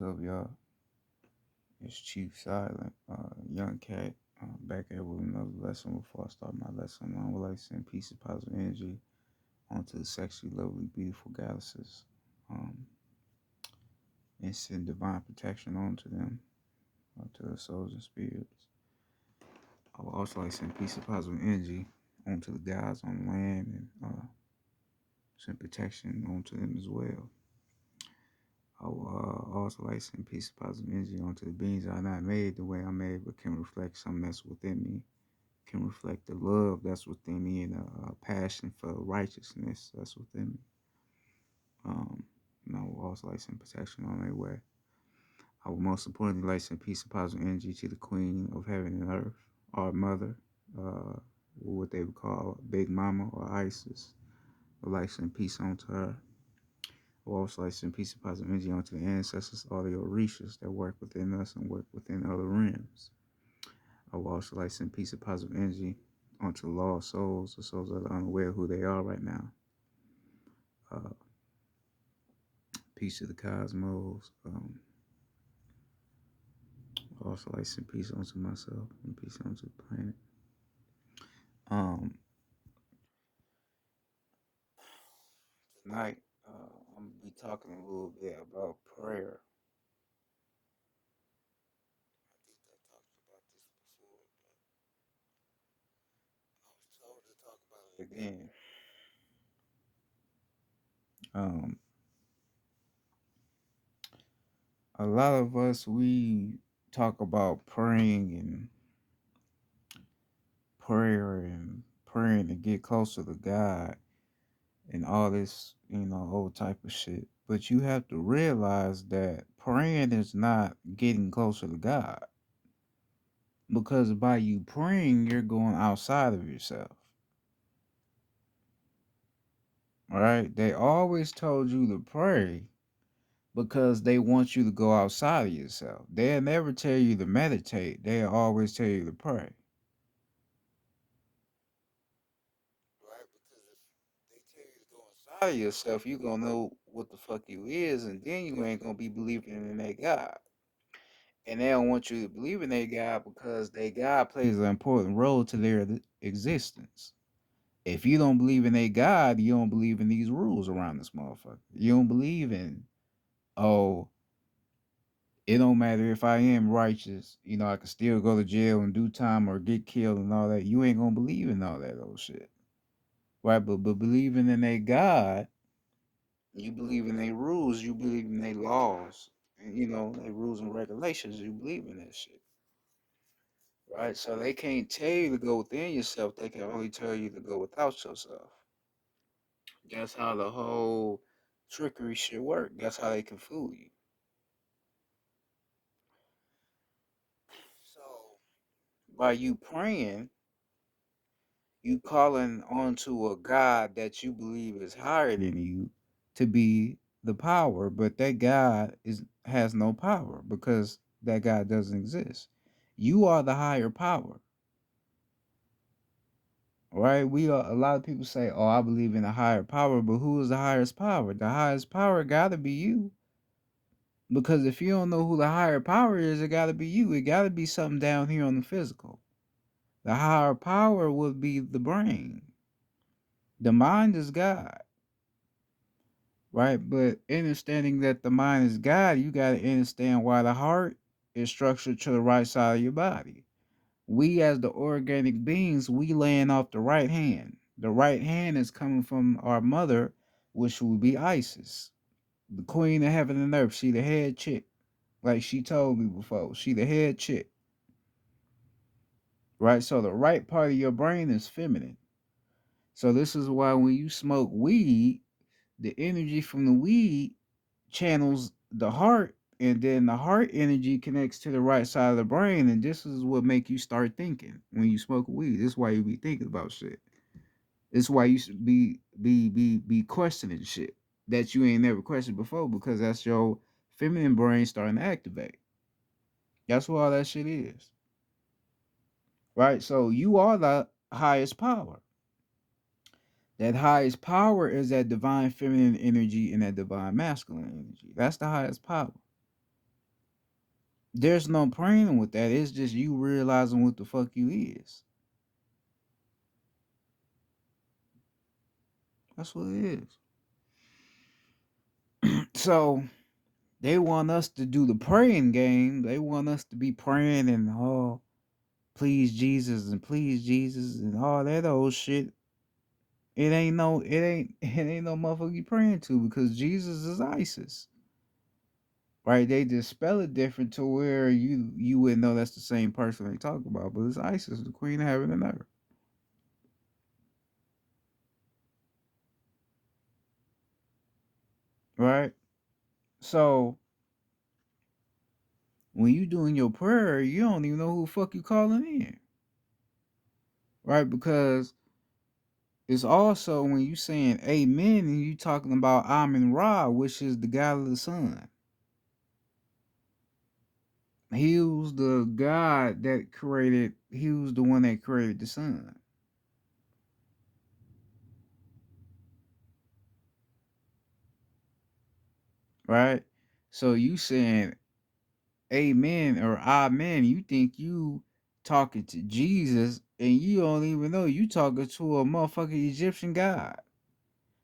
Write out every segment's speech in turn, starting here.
What's up, y'all? It's Chief Silent, Young Cat, back here with another lesson. Before I start my lesson, I would like to send peace and positive energy onto the sexually lovely, beautiful goddesses, um, and send divine protection onto them, to their souls and spirits. I would also like to send peace and positive energy onto the gods on the land and send protection onto them as well. I would also like to send peace and positive energy onto the beings that are not made the way I'm made, but can reflect something that's within me, can reflect the love that's within me and a passion for righteousness that's within me. Um, and I will also like some protection on their way. I would most importantly like some peace and positive energy to the Queen of Heaven and Earth, our Mother, what they would call Big Mama or Isis. I would like some peace onto her. I would also like some peace and positive energy onto the ancestors, all the Orishas that work within us and work within other realms. I would also like some peace and positive energy onto the lost souls, the souls that are unaware of who they are right now. Uh, Peace to the cosmos. Also like some peace onto myself and peace onto the planet. Um, Tonight, I'm gonna be talking a little bit about prayer. I think I talked about this before, but I was told to talk about it again. Um, a lot of us we talk about praying to get closer to God and all this, old type of shit. But you have to realize that praying is not getting closer to God. Because by you praying, you're going outside of yourself. All right? They always told you to pray because they want you to go outside of yourself. They'll never tell you to meditate. They'll always tell you to pray. Right? Because if they tell you to go inside of yourself, you're gonna know what the fuck you is, and then you ain't gonna be believing in that God. And they don't want you to believe in that God because that God plays an important role to their existence. If you don't believe in a God, you don't believe in these rules around this motherfucker. You don't believe in, oh, it don't matter if I am righteous, I can still go to jail and do time or get killed and all that. You ain't gonna believe in all that old shit. Right? But believing in a God, you believe in their rules, you believe in their laws, and their rules and regulations, you believe in that shit. Right? So they can't tell you to go within yourself, they can only tell you to go without yourself. That's how the whole trickery shit work. That's how they can fool you. So by you praying, you calling onto a God that you believe is higher than you to be the power, but that God has no power because that God doesn't exist. You are the higher power, right? We are a lot of people say, "Oh, I believe in a higher power," but who is the highest power? The highest power got to be you. Because if you don't know who the higher power is, it got to be you. It got to be something down here on the physical. The higher power would be the brain. The mind is God, right? But understanding that the mind is God, you got to understand why the heart is structured to the right side of your body. We, as the organic beings, we laying off the right hand. The right hand is coming from our mother, which would be Isis, the queen of heaven and earth. She the head chick. Like she told me before, she the head chick. Right? So the right part of your brain is feminine. So this is why when you smoke weed, the energy from the weed channels the heart, and then the heart energy connects to the right side of the brain, and this is what make you start thinking when you smoke weed. This is why you be thinking about shit. This is why you should be questioning shit that you ain't never questioned before because that's your feminine brain starting to activate. That's what all that shit is. Right? So you are the highest power. That highest power is that divine feminine energy and that divine masculine energy. That's the highest power. There's no praying with that. It's just you realizing what the fuck you is. That's what it is. So they want us to do the praying game. They want us to be praying and please Jesus and all that old shit. It ain't no motherfucker you praying to because Jesus is ISIS. Right? They just spell it different to where you wouldn't know that's the same person they talk about, but it's ISIS, the queen of heaven and earth. Right? So when you doing your prayer, you don't even know who the fuck you calling in. Right? Because it's also when you saying amen and you talking about Amin Ra, which is the God of the sun. He was the God that created, he was the one that created the sun. Right? So you saying amen or amen, you think you talking to Jesus and you don't even know you talking to a motherfucking Egyptian God.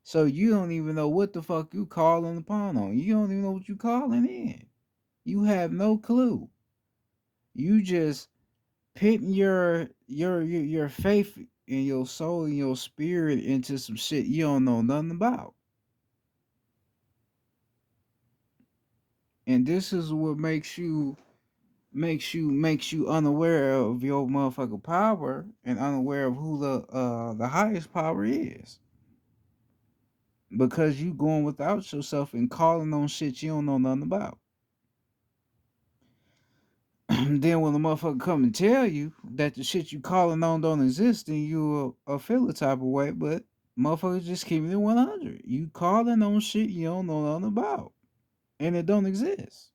So you don't even know what the fuck you calling upon on. You don't even know what you calling in. You have no clue. You just pitting your faith and your soul and your spirit into some shit you don't know nothing about. And this is what makes you unaware of your motherfucking power and unaware of who the highest power is. Because you going without yourself and calling on shit you don't know nothing about. Then when the motherfucker come and tell you that the shit you calling on don't exist, then you feel the type of way. But motherfuckers just keeping it 100. You calling on shit you don't know nothing about, and it don't exist.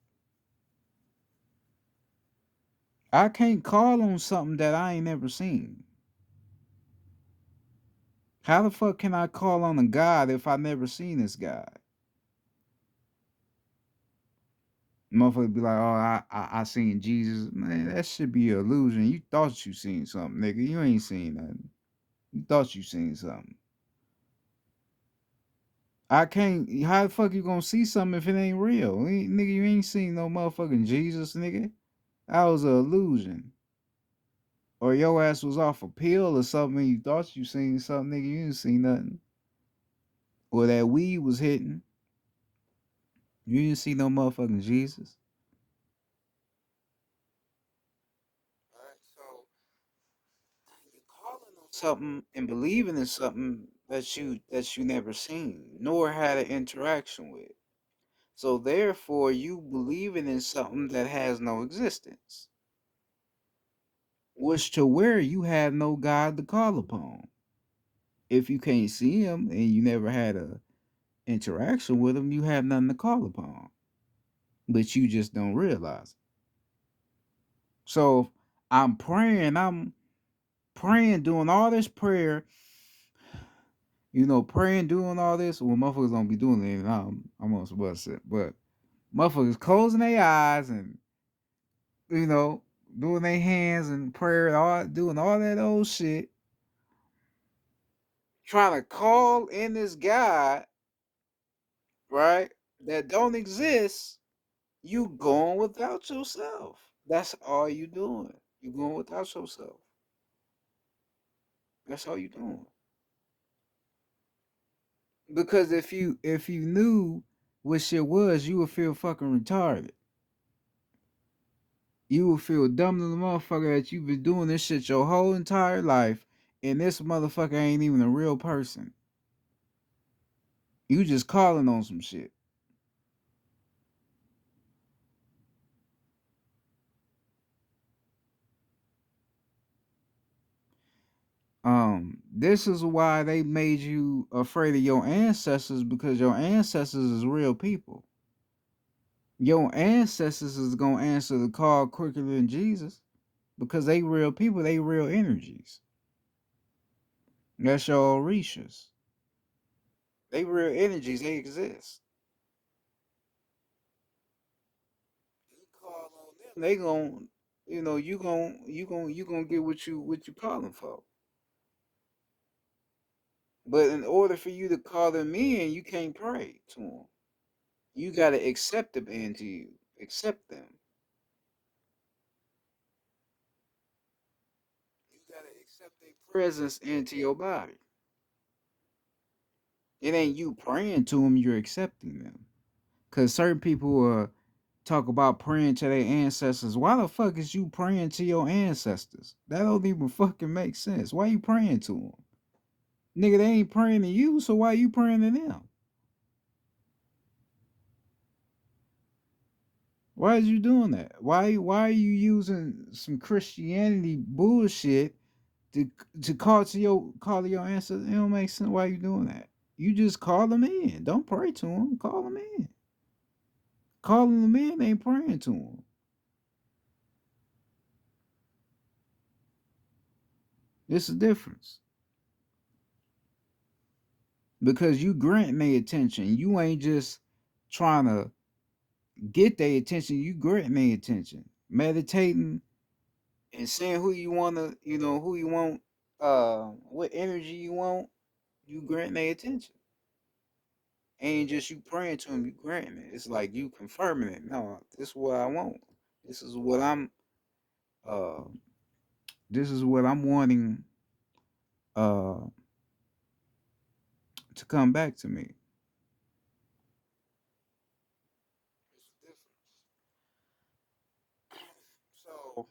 I can't call on something that I ain't never seen. How the fuck can I call on a God if I never seen this God? Motherfucker be like, oh, I seen Jesus. Man, that should be an illusion. You thought you seen something, nigga. You ain't seen nothing. You thought you seen something. I can't. How the fuck you gonna see something if it ain't real? Nigga, you ain't seen no motherfucking Jesus, nigga. That was an illusion. Or your ass was off a pill or something. And you thought you seen something, nigga. You didn't see nothing. Or that weed was hitting. You didn't see no motherfucking Jesus. Alright, so you calling on something and believing in something that you never seen nor had an interaction with. So therefore, you believing in something that has no existence, which to where you have no God to call upon. If you can't see him and you never had a interaction with him, you have nothing to call upon, but you just don't realize it. So I'm praying, doing all this prayer, praying, doing all this. Well, motherfuckers don't be doing it, and I'm on some shit, but motherfuckers closing their eyes and you know doing their hands and prayer, all doing all that old shit, trying to call in this God, right? That don't exist. You going without yourself. That's all you doing. You going without yourself. That's all you doing. Because if you knew what shit was, you would feel fucking retarded. You would feel dumb to the motherfucker that you've been doing this shit your whole entire life, and this motherfucker ain't even a real person. You just calling on some shit. This is why they made you afraid of your ancestors, because your ancestors is real people. Your ancestors is gonna answer the call quicker than Jesus because they real people, they real energies. That's your Orishas. They real energies, they exist. You call on they gon' you gon' get what you calling for. But in order for you to call them in, you can't pray to them. You gotta accept them into you. Accept them. You gotta accept their presence into your body. It ain't you praying to them, you're accepting them. Cause certain people talk about praying to their ancestors. Why the fuck is you praying to your ancestors? That don't even fucking make sense. Why you praying to them? Nigga, they ain't praying to you, so why you praying to them? Why is you doing that? Why are you using some Christianity bullshit to call to your ancestors? It don't make sense. Why you doing that? You just call them in. Don't pray to them. Call them in. Calling them in ain't praying to them. It's a difference because you grant their attention. You ain't just trying to get their attention. You grant their attention. Meditating and seeing who you wanna, who you want, what energy you want. You grant their attention. Ain't just you praying to them. You granting it. It's like you confirming it. No, this is what I want. This is what I'm. Uh, this is what I'm wanting. Uh, to come back to me. So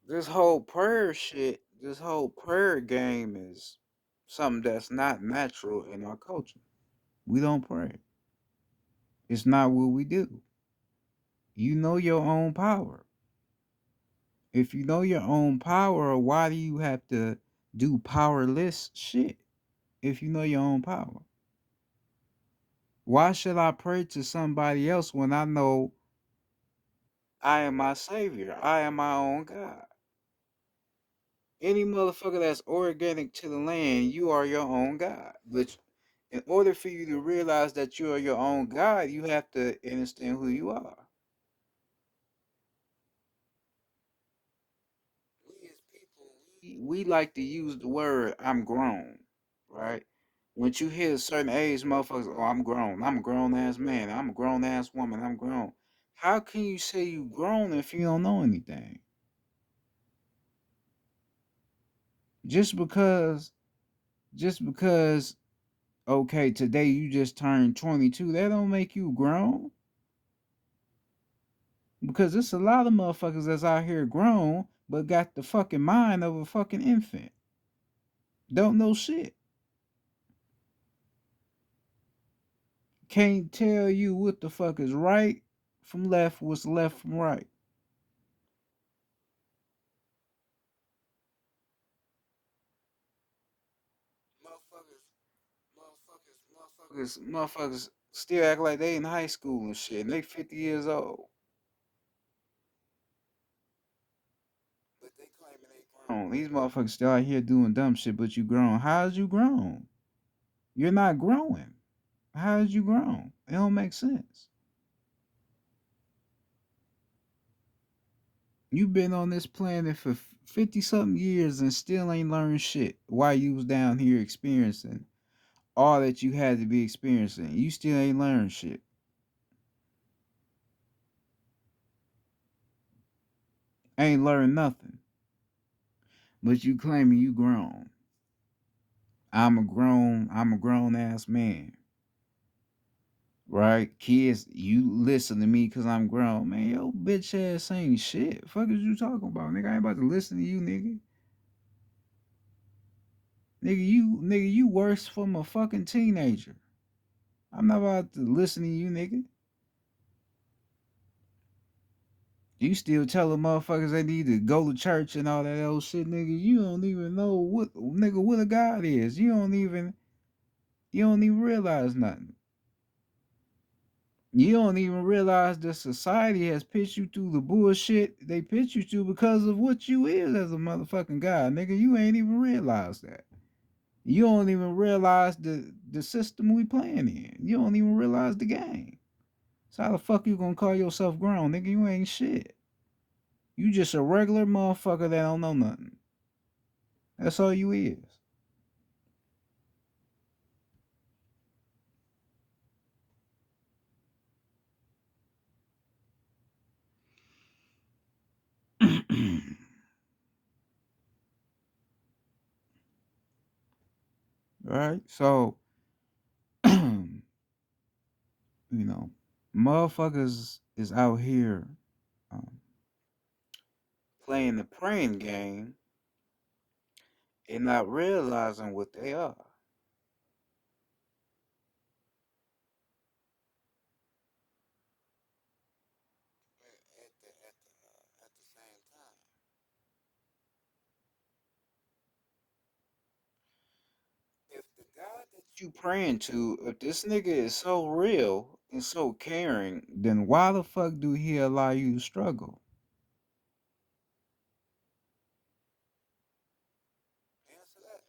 this whole prayer shit, this whole prayer game is something that's not natural in our culture. We don't pray. It's not what we do. You know your own power. If you know your own power, why do you have to do powerless shit if you know your own power? Why should I pray to somebody else when I know I am my savior? I am my own God. Any motherfucker that's organic to the land, you are your own God. But in order for you to realize that you are your own God, you have to understand who you are. We as people, we like to use the word "I'm grown," right? Once you hit a certain age, motherfuckers, oh, I'm grown. I'm a grown ass man. I'm a grown ass woman. I'm grown. How can you say you grown if you don't know anything? Just because, just because, okay, today you just turned 22, that don't make you grown. Because there's a lot of motherfuckers that's out here grown, but got the fucking mind of a fucking infant. Don't know shit. Can't tell you what the fuck is right from left, what's left from right. Motherfuckers still act like they in high school and shit, and they 50 years old. But they claiming they grown. These motherfuckers still out here doing dumb shit, but you grown. How's you grown? You're not growing. How's you grown? It don't make sense. You've been on this planet for 50 something years and still ain't learned shit while you was down here experiencing all that you had to be experiencing. You still ain't learned shit. Ain't learned nothing. But you claiming you grown. I'm a grown ass man. Right? Kids, you listen to me because I'm grown. Man, yo bitch ass ain't shit. Fuck is you talking about? Nigga, I ain't about to listen to you, nigga. Nigga, you worse from a fucking teenager. I'm not about to listen to you, nigga. You still telling motherfuckers they need to go to church and all that old shit, nigga. You don't even know what a God is. You don't even realize nothing. You don't even realize that society has pitched you through the bullshit they pitch you to because of what you is as a motherfucking God, nigga. You ain't even realize that. You don't even realize the system we playing in. You don't even realize the game. So how the fuck you gonna call yourself grown, nigga? You ain't shit. You just a regular motherfucker that don't know nothing. That's all you is. Right? So, you know, motherfuckers is out here um, playing the praying game and not realizing what they are. At the same time, if the God that you praying to, if this nigga is so real and so caring, then why the fuck do he allow you to struggle? Answer that.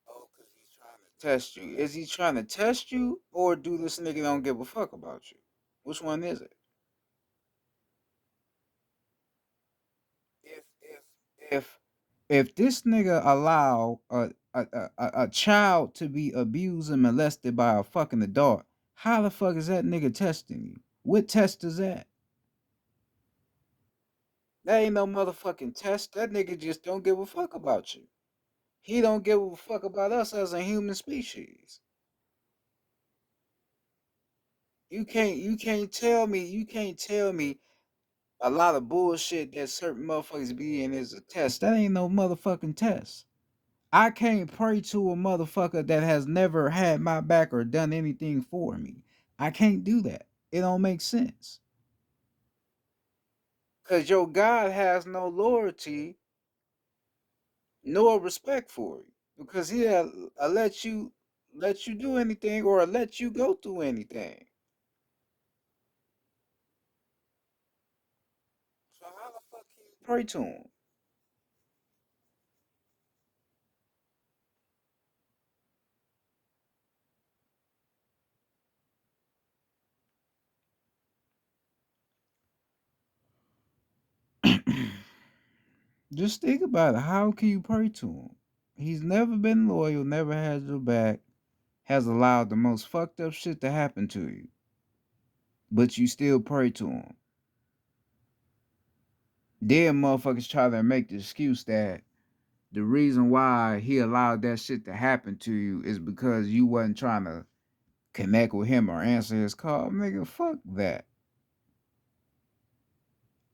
Oh, because he's trying to test you. Is he trying to test you, or do this nigga don't give a fuck about you? Which one is it? If if this nigga allow a child to be abused and molested by a fucking adult, how the fuck is that nigga testing you? What test is that? That ain't no motherfucking test. That nigga just don't give a fuck about you. He don't give a fuck about us as a human species. You can't tell me a lot of bullshit that certain motherfuckers be in is a test. That ain't no motherfucking test. I can't pray to a motherfucker that has never had my back or done anything for me. I can't do that. It don't make sense. Cause your God has no loyalty nor respect for you. Because he'll let you do anything or let you go through anything. So how the fuck can you pray to him? Just think about it. How can you pray to him? He's never been loyal, never had your back, has allowed the most fucked up shit to happen to you, but you still pray to him. Then motherfuckers try to make the excuse that the reason why he allowed that shit to happen to you is because you wasn't trying to connect with him or answer his call. Nigga, fuck that.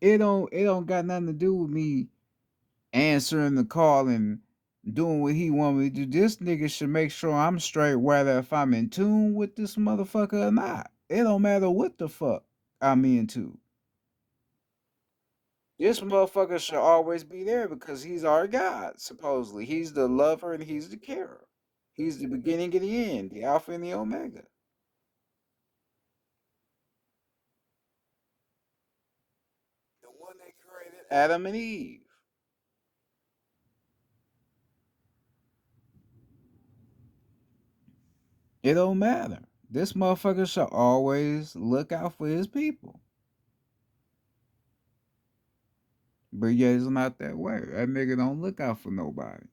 It don't got nothing to do with me answering the call and doing what he want me to do. This nigga should make sure I'm straight whether if I'm in tune with this motherfucker or not. It don't matter what the fuck I'm into. This motherfucker should always be there because he's our God, supposedly. He's the lover and he's the carer. He's the beginning and the end, the Alpha and the Omega. The one that created Adam and Eve. It don't matter. This motherfucker should always look out for his people. But yeah, it's not that way. That nigga don't look out for nobody.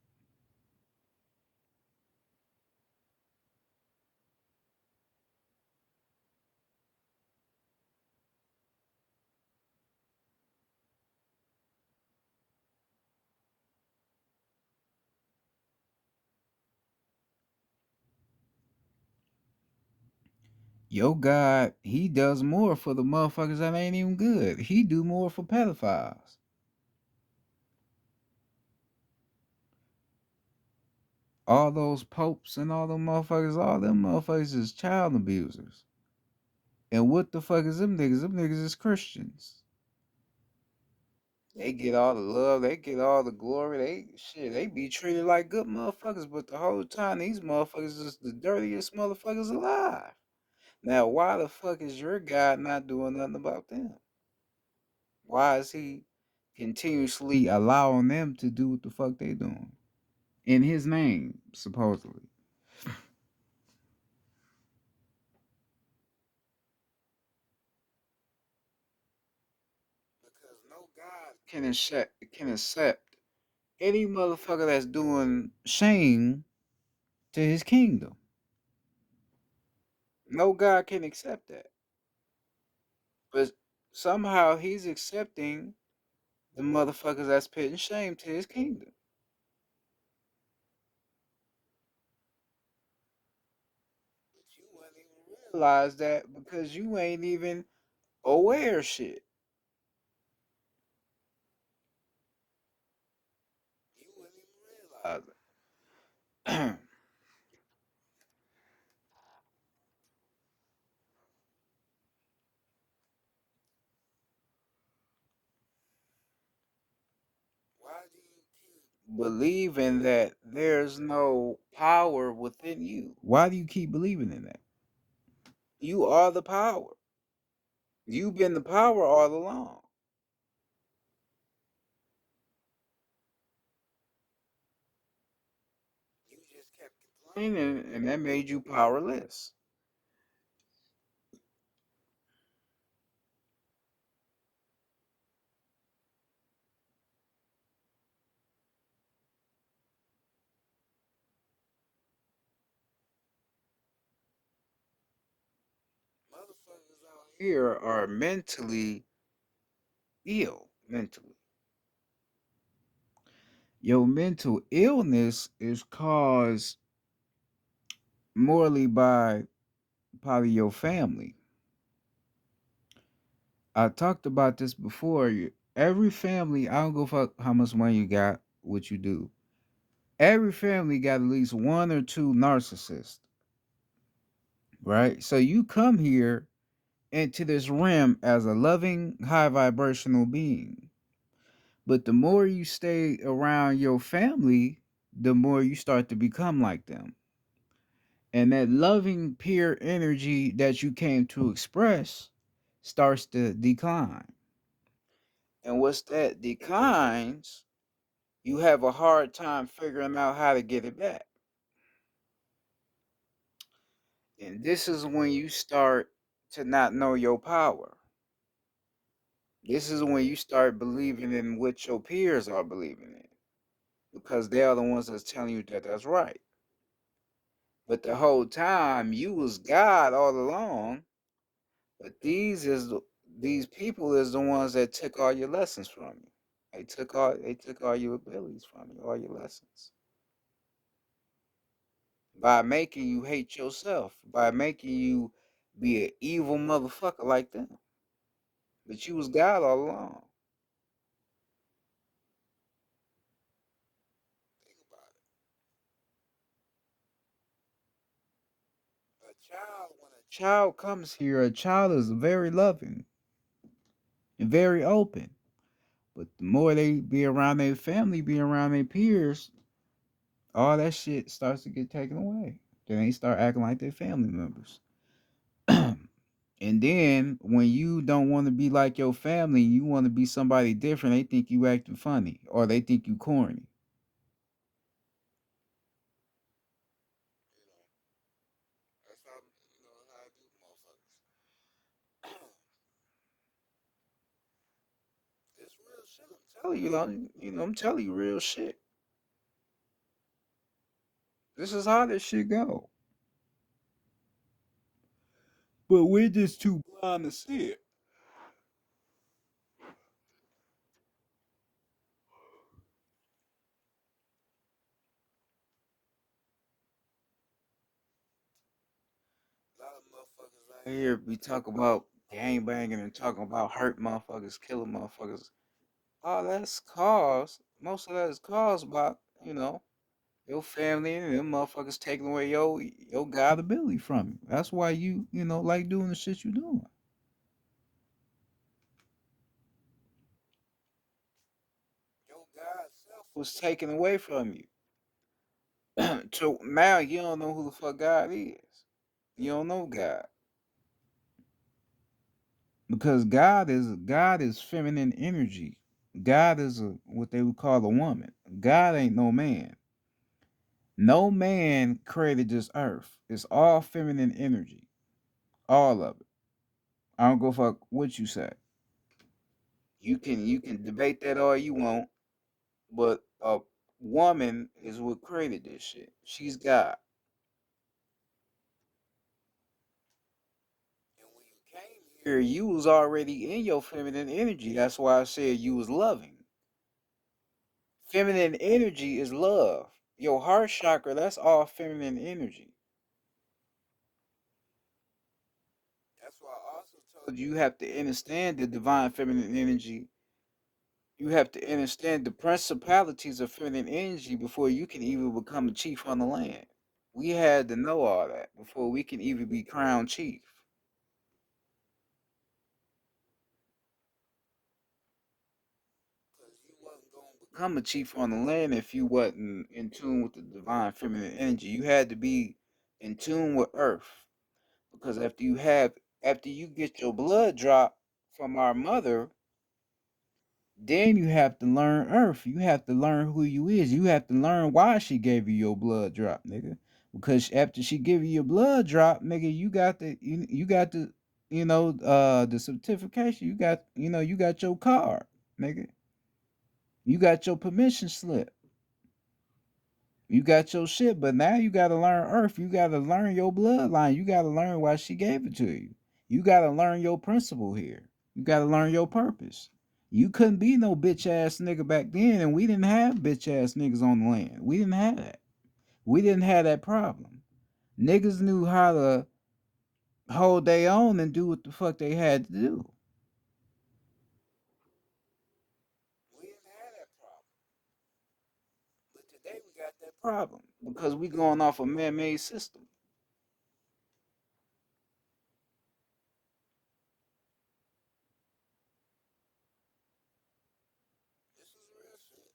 Yo God, he does more for the motherfuckers that ain't even good. He do more for pedophiles. All those popes and all them motherfuckers is child abusers. And what the fuck is them niggas? Them niggas is Christians. They get all the love, they get all the glory, they be treated like good motherfuckers, but the whole time these motherfuckers is the dirtiest motherfuckers alive. Now why the fuck is your God not doing nothing about them? Why is he continuously allowing them to do what the fuck they doing? In his name, supposedly. can accept any motherfucker that's doing shame to his kingdom. No God can accept that. But somehow he's accepting the motherfuckers that's putting shame to his kingdom. But you wouldn't even realize that because you ain't even aware of shit. You wouldn't even realize it. Why do you keep believing that there's no power within you? Why do you keep believing in that? You are the power. You've been the power all along. You just kept complaining, and that made you powerless. Motherfuckers out here are mentally ill. Mentally. Your mental illness is caused morally by probably your family. I talked about this before. Every family, I don't go fuck how much money you got, what you do. Every family got at least one or two narcissists, right? So you come here into this realm as a loving, high vibrational being. But the more you stay around your family, the more you start to become like them. And that loving, pure energy that you came to express starts to decline. And once that declines, you have a hard time figuring out how to get it back. And this is when you start to not know your power. This is when you start believing in what your peers are believing in because they are the ones that's telling you that that's right. But the whole time you was God all along. But these people is the ones that took all your lessons from you. They took all your abilities from you, all your lessons. By making you hate yourself, by making you be an evil motherfucker like them. But you was God all along. Think about it. When a child comes here, a child is very loving and very open. But the more they be around their family, be around their peers, all that shit starts to get taken away. Then they start acting like their family members. And then when you don't want to be like your family, you want to be somebody different, they think you acting funny or they think you corny. That's how how I do motherfuckers. It's real shit. I'm telling you, I'm telling you real shit. This is how this shit go. But we're just too blind to see it. A lot of motherfuckers out here be talking about gang banging and talking about hurt motherfuckers, killing motherfuckers. All that's caused. Most of that is caused by your family and them motherfuckers taking away your God ability from you. That's why you like doing the shit you doing. Your God self was taken away from you. So now you don't know who the fuck God is. You don't know God. Because God is feminine energy. God is what they would call a woman. God ain't no man. No man created this earth. It's all feminine energy. All of it. I don't go fuck what you say. You can debate that all you want, but a woman is what created this shit. She's God. And when you came here, you was already in your feminine energy. That's why I said you was loving. Feminine energy is love. Your heart chakra, that's all feminine energy. That's why I also told you have to understand the divine feminine energy. You have to understand the principalities of feminine energy before you can even become a chief on the land. We had to know all that before we can even be crowned chief. Because you wasn't going to become a chief on the land if you wasn't in tune with the divine feminine energy. You had to be in tune with earth. Because after you get your blood drop from our mother, then you have to learn earth. You have to learn who you is. You have to learn why she gave you your blood drop, nigga. Because after she give you your blood drop, nigga, you got the the certification. You got your card, nigga. You got your permission slip. You got your shit, but now you gotta learn earth. You gotta learn your bloodline. You gotta learn why she gave it to you. You gotta learn your principle here. You gotta learn your purpose. You couldn't be no bitch ass nigga back then, and we didn't have bitch ass niggas on the land. We didn't have that. We didn't have that problem. Niggas knew how to hold their own and do what the fuck they had to do. We didn't have that problem. But today we got that problem because we going off a man-made system. This is real shit.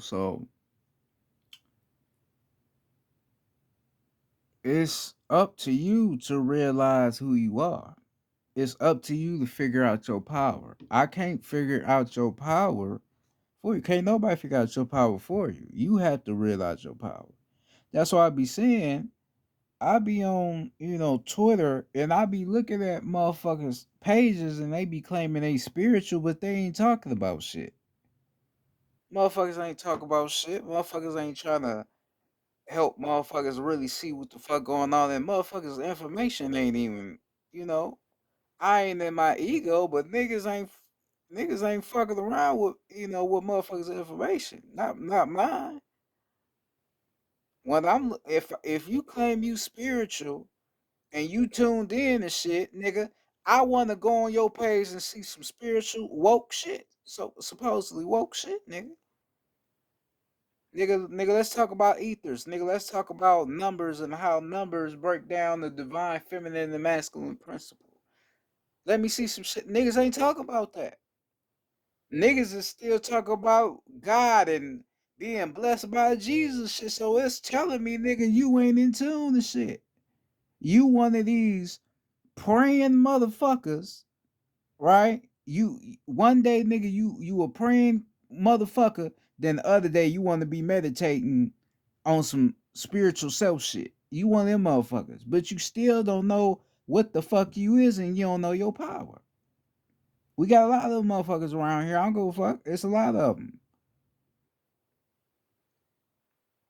So it's up to you to realize who you are. It's up to you to figure out your power. I can't figure out your power for you. Can't nobody figure out your power for you. You have to realize your power. That's why I be saying, I be on, Twitter and I be looking at motherfuckers' pages and they be claiming they spiritual, but they ain't talking about shit. Motherfuckers ain't talking about shit. Motherfuckers ain't trying to help motherfuckers really see what the fuck going on. And motherfuckers' information ain't even, you know. I ain't in my ego, but niggas ain't fucking around with with motherfuckers' information. Not mine. When if you claim you spiritual and you tuned in and shit, nigga, I wanna go on your page and see some spiritual woke shit. So supposedly woke shit, nigga. Nigga, let's talk about ethers. Nigga, let's talk about numbers and how numbers break down the divine feminine and masculine principle. Let me see some shit. Niggas ain't talking about that. Niggas is still talking about God and being blessed by Jesus shit. So it's telling me, nigga, you ain't in tune to shit. You one of these praying motherfuckers, right? You one day, nigga, you a praying motherfucker, then the other day you want to be meditating on some spiritual self shit. You one of them motherfuckers, but you still don't know what the fuck you is, and you don't know your power. We got a lot of them motherfuckers around here. I don't give a fuck. It's a lot of them.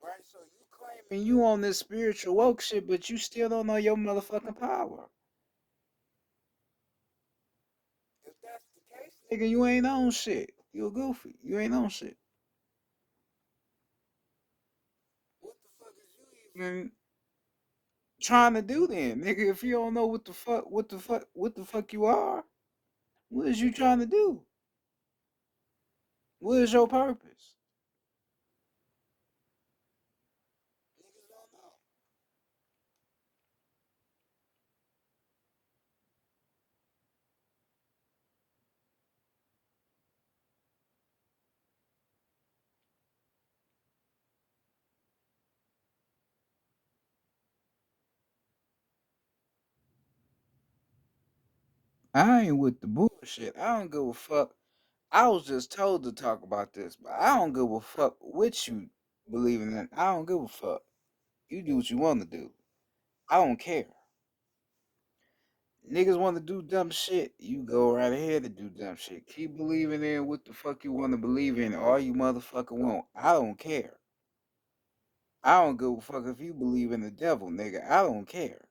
Right, so you claiming you on this spiritual woke shit, but you still don't know your motherfucking power. If that's the case, nigga, you ain't on shit. You a goofy. You ain't on shit. What the fuck is you even trying to do then, nigga? If you don't know what the fuck you are, what is you trying to do? What is your purpose? Niggas don't know. I ain't with the bullshit. I don't give a fuck. I was just told to talk about this, but I don't give a fuck what you believe in. I don't give a fuck. You do what you want to do. I don't care. Niggas want to do dumb shit. You go right ahead and do dumb shit. Keep believing in what the fuck you want to believe in. All you motherfucker want. I don't care. I don't give a fuck if you believe in the devil, nigga. I don't care.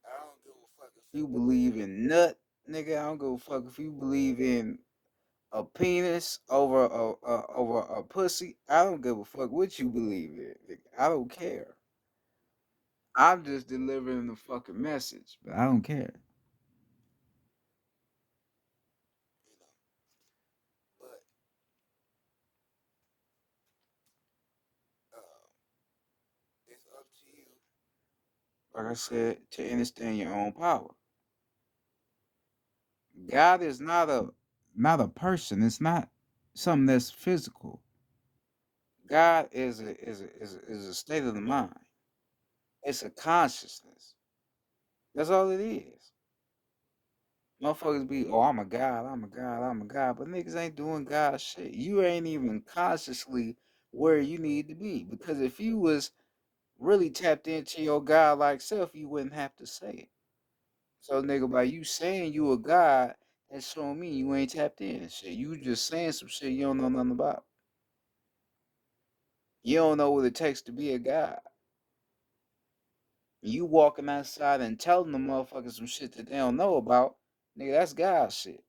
I don't give a fuck if you believe in nut, nigga. I don't give a fuck if you believe in a penis over a pussy. I don't give a fuck what you believe in. Nigga. I don't care. I'm just delivering the fucking message, but I don't care. But it's up to you. Like I said, to understand your own power. God is not a person. It's not something that's physical. God is a state of the mind. It's a consciousness. That's all it is. Motherfuckers be, oh, I'm a God, I'm a God, I'm a God, but niggas ain't doing God shit. You ain't even consciously where you need to be. Because if you was really tapped into your God-like self, you wouldn't have to say it. So, nigga, by you saying you a God, that's showing me you ain't tapped in and shit. You just saying some shit you don't know nothing about. You don't know what it takes to be a God. You walking outside and telling the motherfuckers some shit that they don't know about, nigga, that's God shit.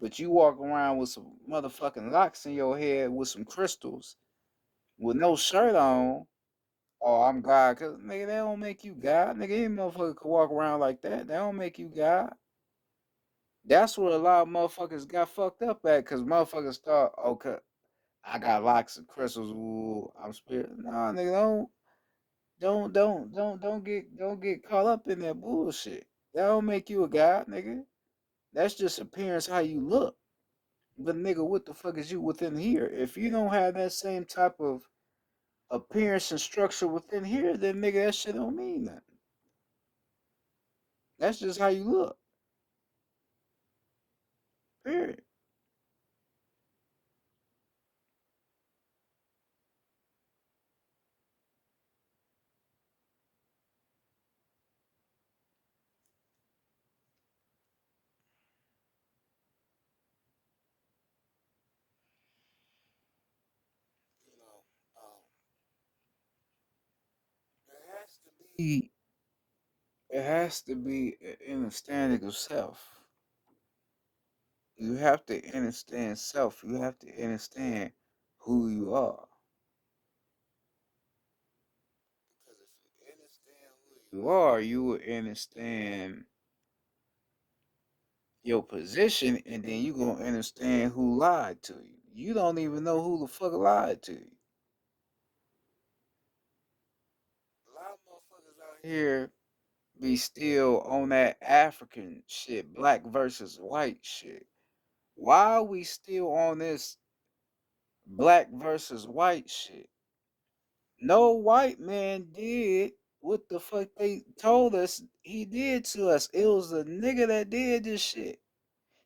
But you walk around with some motherfucking locks in your head with some crystals with no shirt on. Oh, I'm God. Cause nigga, they don't make you God. Nigga, any motherfucker could walk around like that. They don't make you God. That's where a lot of motherfuckers got fucked up at. Cause motherfuckers thought, okay, I got locks and crystals. Ooh, I'm spirit. Nah, nigga, don't get caught up in that bullshit. That don't make you a God, nigga. That's just appearance how you look. But nigga, what the fuck is you within here? If you don't have that same type of appearance and structure within here, then nigga, that shit don't mean nothing. That's just how you look. Period. You know, it has to be. It has to be an understanding of self. You have to understand self. You have to understand who you are. Because if you understand who you are, you will understand your position, and then you gonna understand who lied to you. You don't even know who the fuck lied to you. A lot of motherfuckers out here be still on that African shit, black versus white shit. Why are we still on this black versus white shit? No white man did what the fuck they told us he did to us. It was the nigga that did this shit.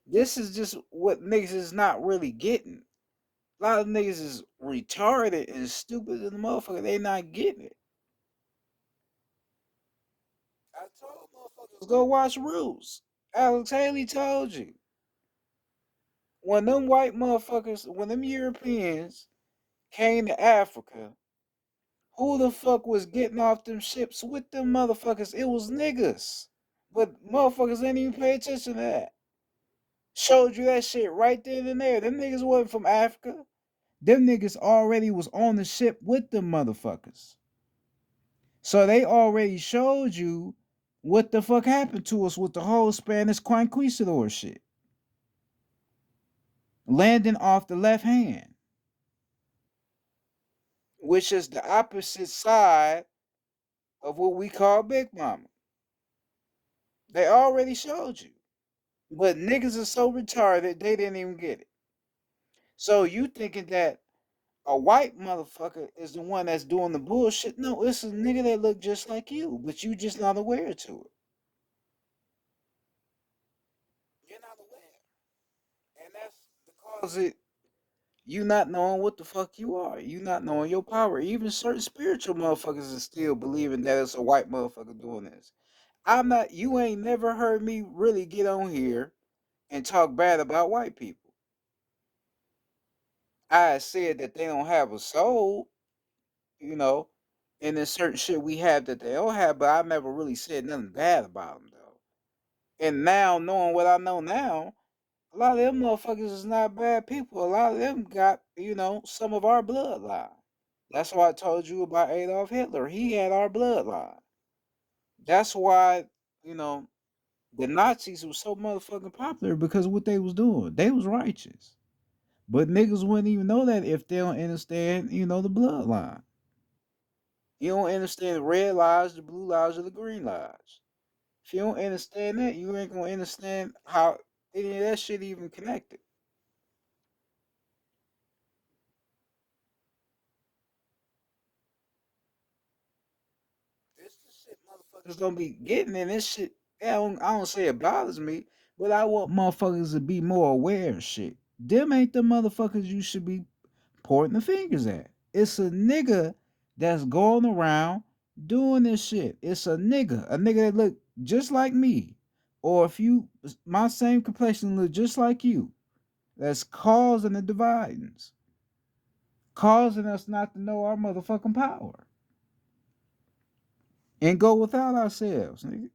This is just what niggas is not really getting. A lot of niggas is retarded and stupid as a motherfucker. They not getting it. I told motherfuckers go watch Rules. Alex Haley told you. When them white motherfuckers, when them Europeans came to Africa, who the fuck was getting off them ships with them motherfuckers? It was niggas. But motherfuckers didn't even pay attention to that. Showed you that shit right then and there. Them niggas wasn't from Africa. Them niggas already was on the ship with them motherfuckers. So they already showed you what the fuck happened to us with the whole Spanish conquistador shit. Landing off the left hand, which is the opposite side of what we call Big Mama. They already showed you. But niggas are so retarded they didn't even get it. So you thinking that A white motherfucker is the one that's doing the bullshit. No, it's a nigga that look just like you, but you just not aware to it. You're not aware, and that's because you not knowing what the fuck you are. You not knowing your power. Even certain spiritual motherfuckers is still believing that it's a white motherfucker doing this. I'm not. You ain't never heard me really get on here and talk bad about white people. I said that they don't have a soul, you know, and there's certain shit we have that they don't have, but I never really said nothing bad about them though. And now knowing what I know now, a lot of them motherfuckers is not bad people. A lot of them got, some of our bloodline. That's why I told you about Adolf Hitler. He had our bloodline. That's why, you know, the Nazis was so motherfucking popular because of what they was doing. They was righteous. But niggas wouldn't even know that if they don't understand, the bloodline. You don't understand the red lives, the blue lives, or the green lives. If you don't understand that, you ain't gonna understand how any of that shit even connected. This the shit motherfuckers don't be getting in this shit. I don't say it bothers me, but I want motherfuckers to be more aware of shit. Them ain't the motherfuckers you should be pointing the fingers at. It's a nigga that's going around doing this shit. It's a nigga that look just like me, or if you my same complexion look just like you. That's causing the dividings, causing us not to know our motherfucking power and go without ourselves, nigga.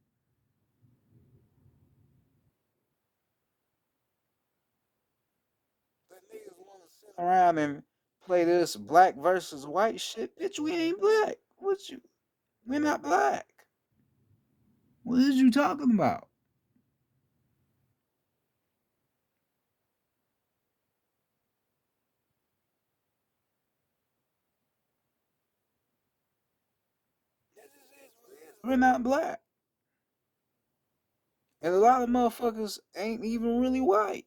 But niggas want to sit around and play this black versus white shit. Bitch, we ain't black. What you? We're not black. What is you talking about? We're not black. And a lot of motherfuckers ain't even really white.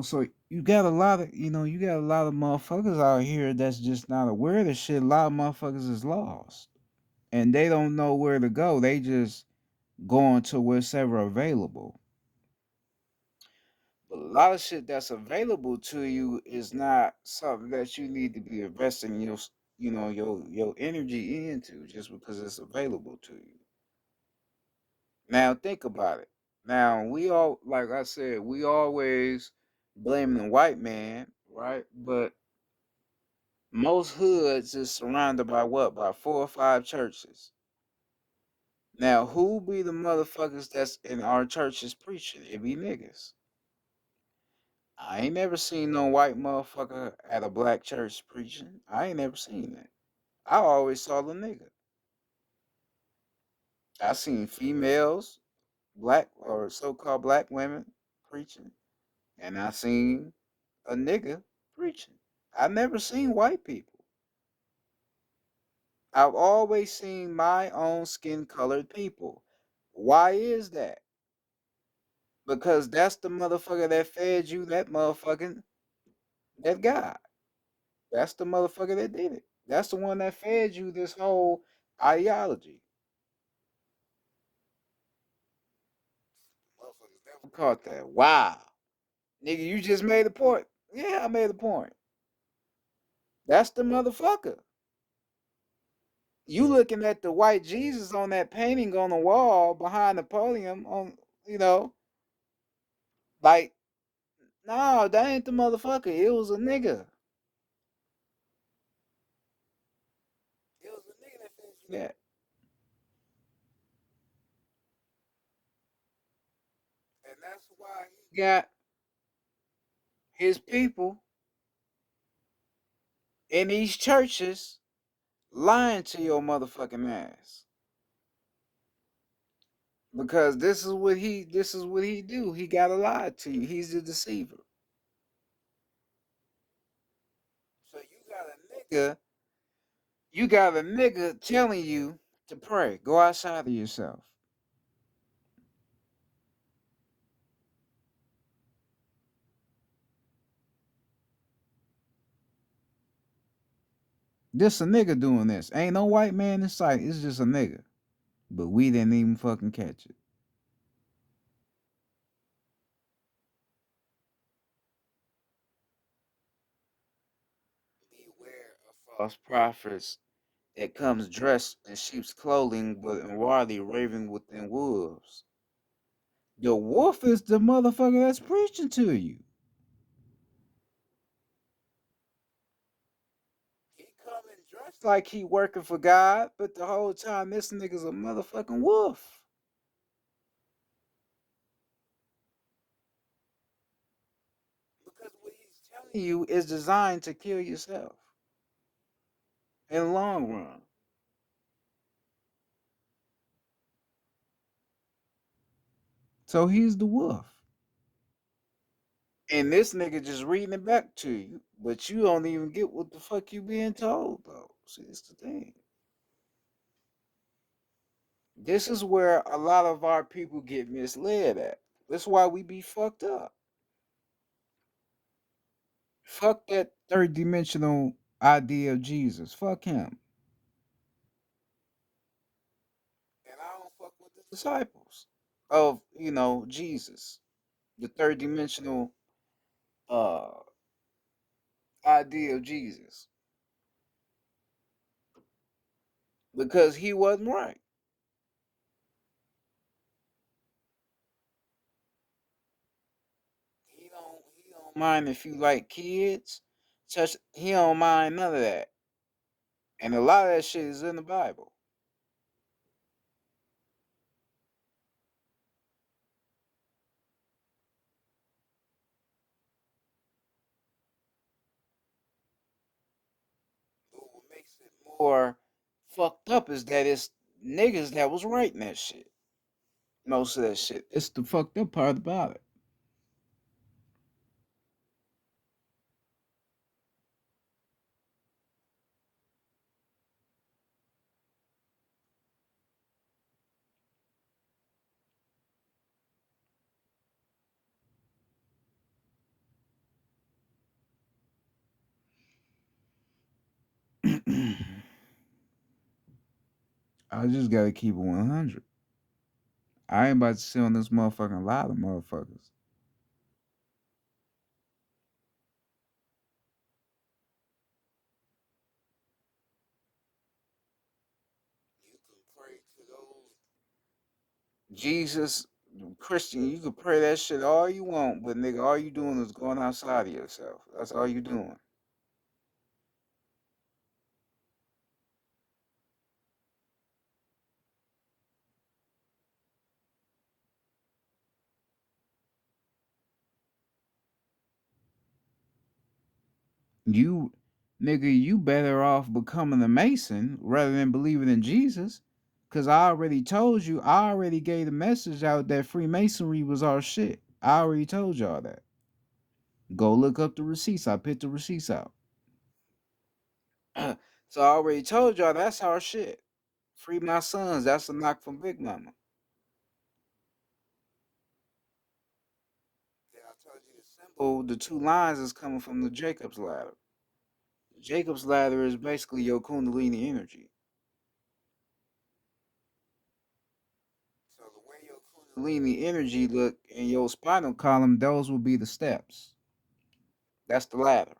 So you got a lot of motherfuckers out here that's just not aware of the shit. A lot of motherfuckers is lost. And they don't know where to go. They just going to wherever available. But a lot of shit that's available to you is not something that you need to be investing your energy into just because it's available to you. Now think about it. Now we all, like I said, we always blame the white man, right? But most hoods is surrounded by what? By 4 or 5 churches. Now who be the motherfuckers that's in our churches preaching? It be niggas. I ain't never seen no white motherfucker at a black church preaching. I ain't never seen that. I always saw the nigga. I seen females, black or so-called black women preaching, and I seen a nigga preaching. I never seen white people. I've always seen my own skin colored people. Why is that? Because that's the motherfucker that fed you that guy. That's the motherfucker that did it. That's the one that fed you this whole ideology. Motherfuckers never caught that. Wow. Nigga, you just made a point. Yeah, I made a point. That's the motherfucker. You looking at the white Jesus on that painting on the wall behind the podium you know, like, no, that ain't the motherfucker. It was a nigga. It was a nigga that fed you that. And that's why he got his people in these churches lying to your motherfucking ass. Because this is what he do. He gotta lie to you. He's the deceiver. So you got a nigga telling you to pray. Go outside of yourself. This a nigga doing this. Ain't no white man in sight. It's just a nigga. But we didn't even fucking catch it. Beware of false prophets that comes dressed in sheep's clothing, but inwardly raving within wolves. The wolf is the motherfucker that's preaching to you. He coming dressed like he working for God, but the whole time this nigga's a motherfucking wolf. Because what he's telling you is designed to kill yourself in the long run. So he's the wolf. And this nigga just reading it back to you, but you don't even get what the fuck you being told though. See, it's the thing. This is where a lot of our people get misled at. That's why we be fucked up. Fuck that third dimensional idea of Jesus. Fuck him. And I don't fuck with the disciples of, Jesus. The third dimensional uh idea of Jesus. Because he wasn't right. He don't mind if you like kids. He don't mind none of that. And a lot of that shit is in the Bible. But what makes it more fucked up is that it's niggas that was writing that shit. Most of that shit. It's the fucked up part about it. I just gotta keep it 100. I ain't about to sit on this motherfucking lot of motherfuckers. You can pray to those Jesus, Christian, you can pray that shit all you want, but nigga, all you doing is going outside of yourself. That's all you doing. You, nigga, you better off becoming a Mason rather than believing in Jesus. Cause I already told you, I already gave the message out that Freemasonry was our shit. I already told y'all that. Go look up the receipts. I put the receipts out. So I already told y'all that's our shit. Free my sons. That's a knock from Big Mama. Then I told you the symbol, the two lines is coming from the Jacob's ladder. The Jacob's ladder is basically your Kundalini energy. So the way your Kundalini energy look in your spinal column, those will be the steps. That's the ladder.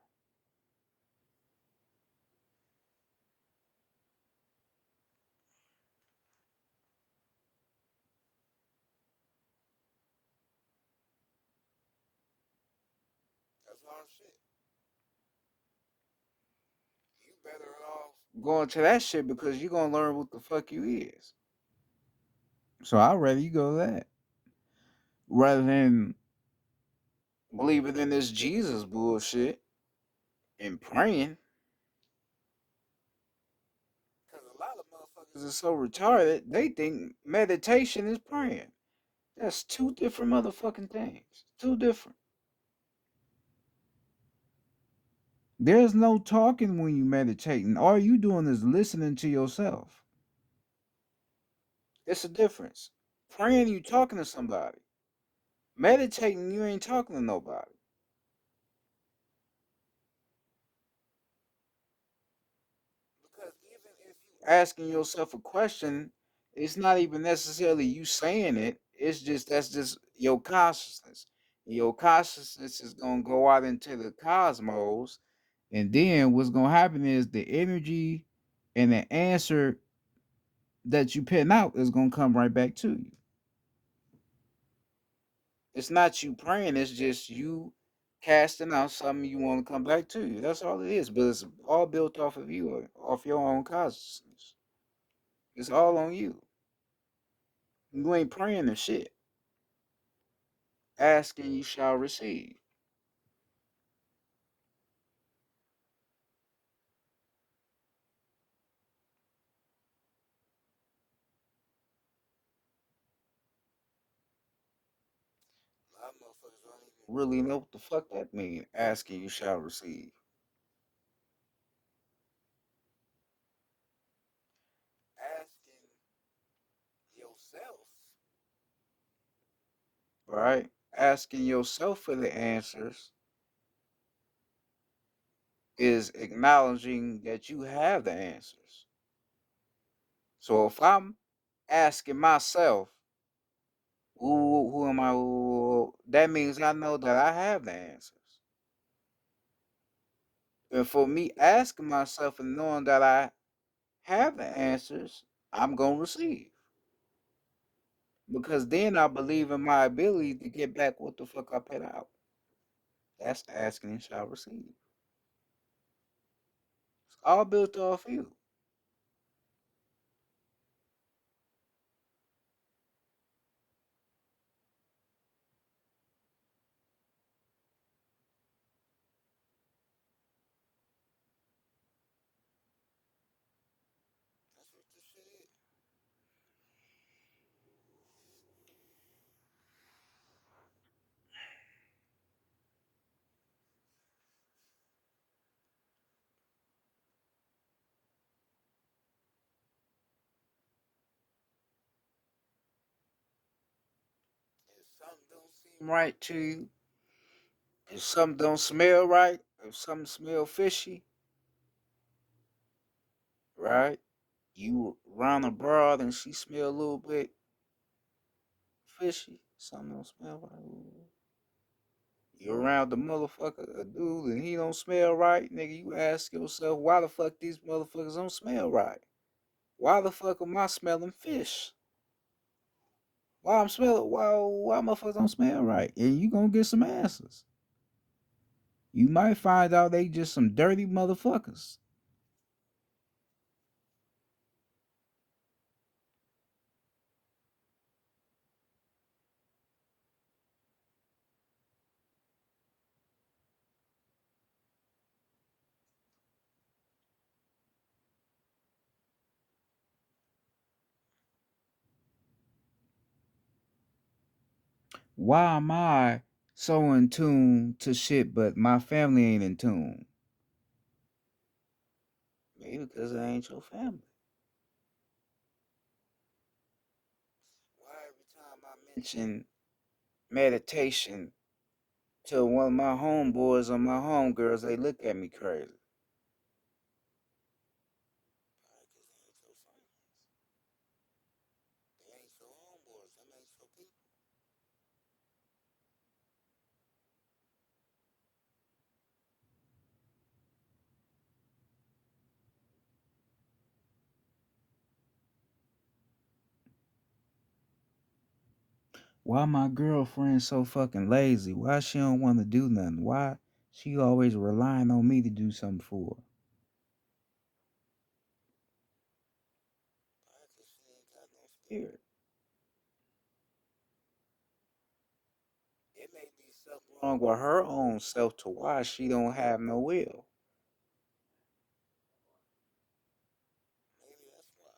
That's our shit. You better off going to that shit because you gonna learn what the fuck you is. So I'd rather you go to that rather than believing in this Jesus bullshit and praying. motherfuckers are so retarded, they think meditation is praying. That's two different motherfucking things. Two different. There's no talking when you meditating. All you doing is listening to yourself. It's a difference. Praying, you talking to somebody. Meditating, you ain't talking to nobody. Because even if you asking yourself a question, it's not even necessarily you saying it. It's just that's just your consciousness. Your consciousness is gonna go out into the cosmos, and then what's gonna happen is the energy and the answer that you pin out is gonna come right back to you. It's not you praying, it's just you casting out something you want to come back to you. That's all it is. But it's all built off of you, off your own consciousness. It's all on you. You ain't praying the shit. Asking you shall receive. A lot of motherfuckers don't even really know what the fuck that mean. Asking you shall receive. Asking yourself. Right? Asking yourself for the answers is acknowledging that you have the answers. So if I'm asking myself, who am I? That means I know that I have the answers. And for me asking myself and knowing that I have the answers, I'm going to receive. Because then I believe in my ability to get back what the fuck I put out. That's the asking and shall receive. It's all built off you. That's what this shit is. If something don't seem right to you, if something don't smell right, if something smell fishy, right? You around a broad and she smell a little bit fishy, something don't smell right. You around the motherfucker, a dude, and he don't smell right, nigga. You ask yourself, why the fuck these motherfuckers don't smell right? Why the fuck am I smelling fish? Why motherfuckers don't smell right? And you gonna get some answers. You might find out they just some dirty motherfuckers. Why am I so in tune to shit, but my family ain't in tune? Maybe because it ain't your family. Why every time I mention meditation to one of my homeboys or my homegirls, they look at me crazy? Because they ain't your friends. They ain't your homeboys. Them ain't your people. Why my girlfriend so fucking lazy? Why she don't want to do nothing? Why she always relying on me to do something for her? Because she ain't got no spirit. It may be something wrong with her own self to why she don't have no will. Maybe that's why.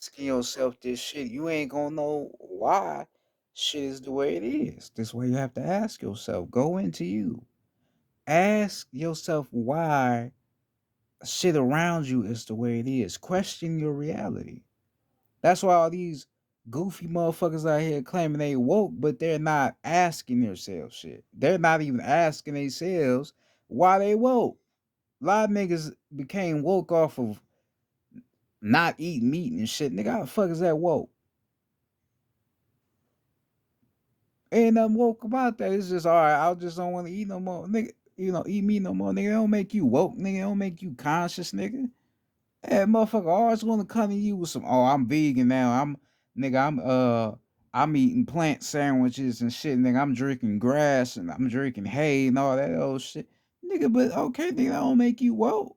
asking yourself this shit, you ain't gonna know why shit is the way it is. This way you have to ask yourself. Go into you. Ask yourself why shit around you is the way it is. Question your reality. That's why all these goofy motherfuckers out here claiming they woke, but they're not asking themselves shit. They're not even asking themselves why they woke. A lot of niggas became woke off of not eating meat and shit. Nigga, how the fuck is that woke? Ain't nothing woke about that. It's just all right. I just don't want to eat no more, nigga. Eat meat no more, nigga. It don't make you woke, nigga. It don't make you conscious, nigga. That motherfucker always gonna come to you with some. Oh, I'm vegan now. I'm eating plant sandwiches and shit, nigga. I'm drinking grass and I'm drinking hay and all that old shit, nigga. But okay, nigga, that don't make you woke.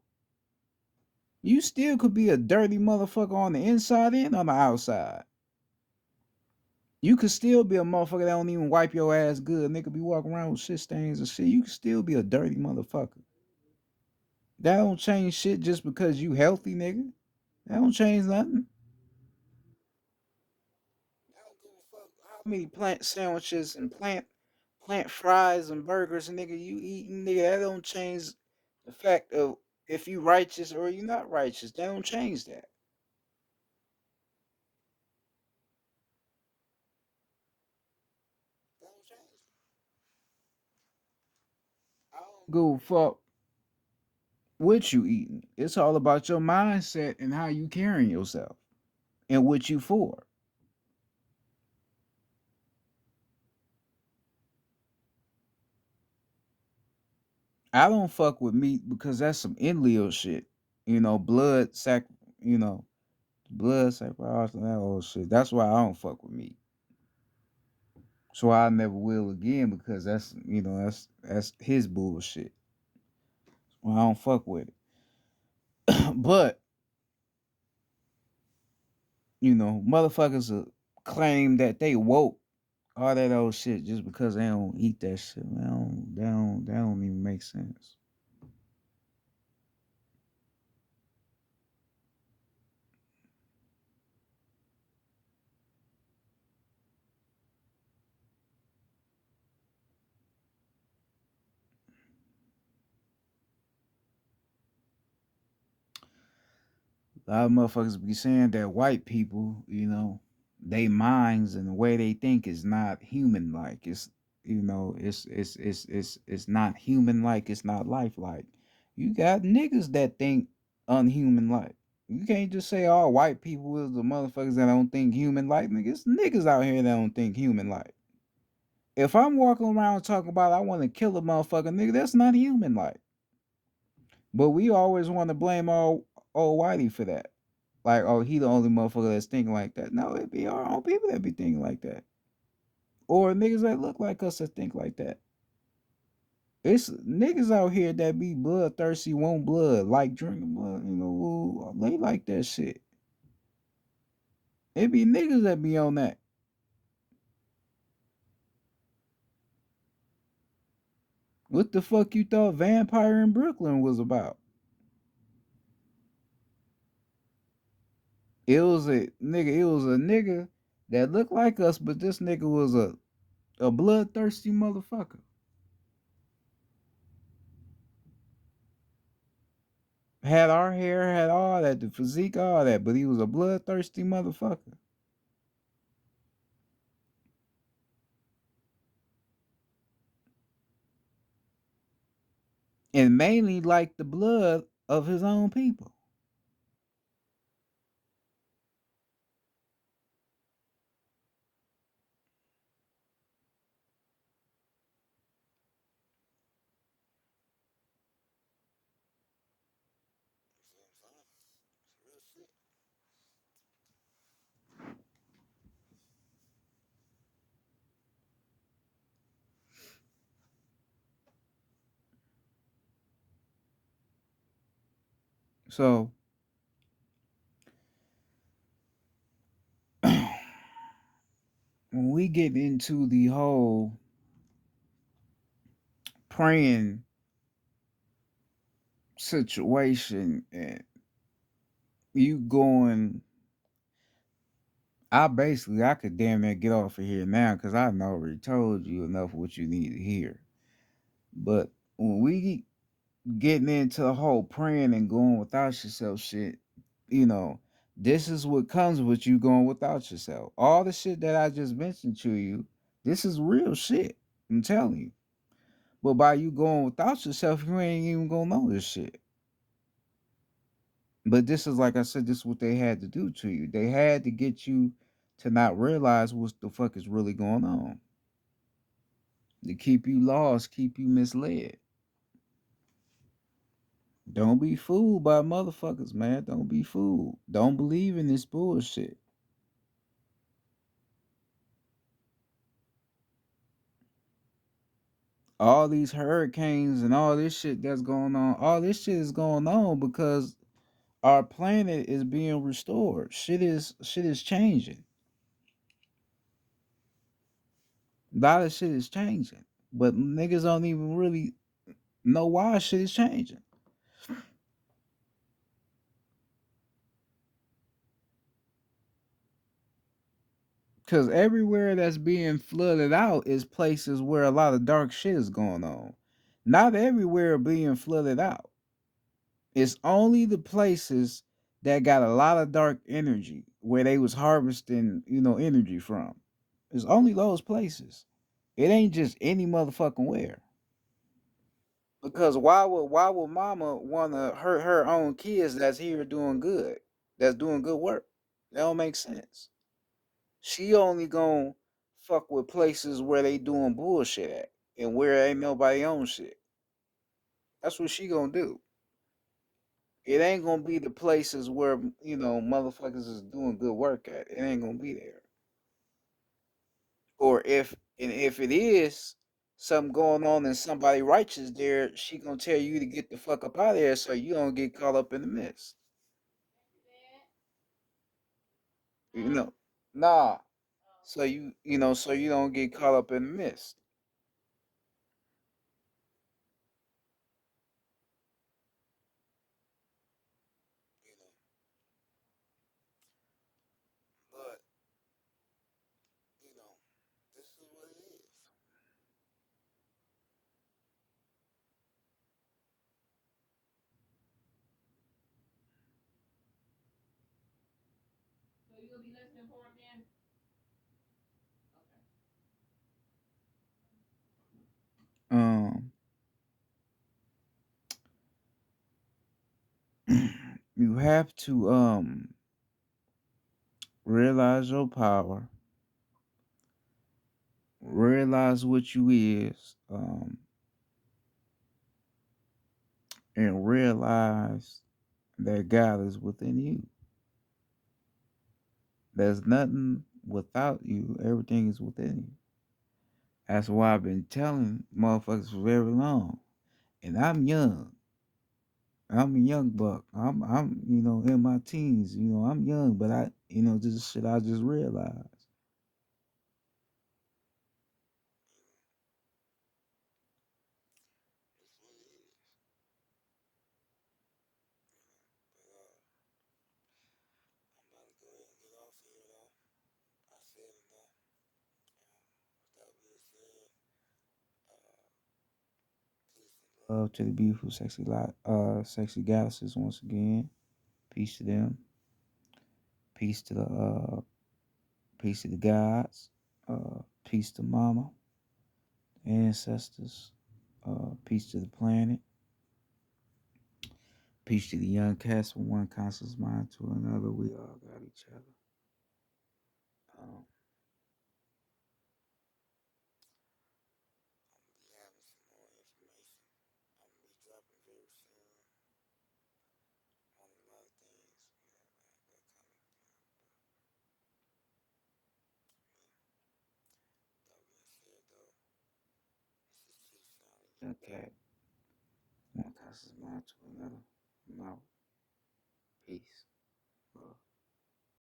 You still could be a dirty motherfucker on the inside and on the outside. You could still be a motherfucker that don't even wipe your ass good. Nigga be walking around with shit stains and shit. You could still be a dirty motherfucker. That don't change shit just because you healthy, nigga. That don't change nothing. I don't give a fuck how many plant sandwiches and plant fries and burgers, nigga, you eating, nigga. That don't change the fact of if you righteous or you not righteous. That don't change that. That don't change it. I don't give a fuck what you eating. It's all about your mindset and how you carrying yourself and what you for. I don't fuck with meat because that's some Enlil shit. Blood sac you know, blood sacrifice and that old shit. That's why I don't fuck with meat. So I never will again because that's his bullshit. Well, I don't fuck with it. But, motherfuckers claim that they woke all that old shit just because they don't eat that shit. That don't even make sense. A lot of motherfuckers be saying that white people, they minds and the way they think is not human like. It's not human like. It's not lifelike. You got niggas that think unhuman like. You can't just say all white people is the motherfuckers that don't think human like. Niggas, niggas out here that don't think human like. If I'm walking around talking about I want to kill a motherfucker, nigga, that's not human like. But we always want to blame all old whitey for that. Like, oh, he the only motherfucker that's thinking like that. No, it be our own people that be thinking like that. Or niggas that look like us that think like that. It's niggas out here that be bloodthirsty, want blood, like drinking blood, they like that shit. It be niggas that be on that. What the fuck you thought Vampire in Brooklyn was about? It was a nigga that looked like us, but this nigga was a bloodthirsty motherfucker. Had our hair, had all that, the physique, all that, but he was a bloodthirsty motherfucker. And mainly like the blood of his own people. So when we get into the whole praying situation and you going I could damn near get off of here now because I done already told you enough of what you need to hear. But when we getting into the whole praying and going without yourself shit, you know, this is what comes with you going without yourself. All the shit that I just mentioned to you, this is real shit. I'm telling you. But by you going without yourself, you ain't even gonna know this shit. But this is like I said, this is what they had to do to you. They had to get you to not realize what the fuck is really going on. To keep you lost, keep you misled. Don't be fooled by motherfuckers, man. Don't be fooled. Don't believe in this bullshit. All these hurricanes and all this shit that's going on, all this shit is going on because our planet is being restored. Shit is changing. A lot of shit is changing. But niggas don't even really know why shit is changing. Cause everywhere that's being flooded out is places where a lot of dark shit is going on. Not everywhere being flooded out. It's only the places that got a lot of dark energy where they was harvesting, energy from. It's only those places. It ain't just any motherfucking where. Because why would mama wanna hurt her own kids that's here doing good, that's doing good work? That don't make sense. She only gonna fuck with places where they doing bullshit at and where ain't nobody on shit. That's what she gonna do. It ain't gonna be the places where motherfuckers is doing good work at. It ain't gonna be there. Or if it is something going on and somebody righteous there, she gonna tell you to get the fuck up out of there so you don't get caught up in the mess. You know, nah. So so you don't get caught up in the mist. You know, but you know, this is what it is. Um, you have to realize your power, realize what you is, and realize that God is within you. There's nothing without you. Everything is within you. That's why I've been telling motherfuckers for very long. And I'm young. I'm a young buck. I'm in my teens. I'm young, but this is shit I just realized. Love to the beautiful, sexy goddesses once again. Peace to them. Peace to the gods. Peace to mama, ancestors. Peace to the planet. Peace to the young cats from one conscious mind to another. We all got each other. Um, be having some more information. I'm gonna be dropping very soon on a lot of things. That being said, though, this is Chief Sound, young cat. One conscious mind to another. I'm out. Peace.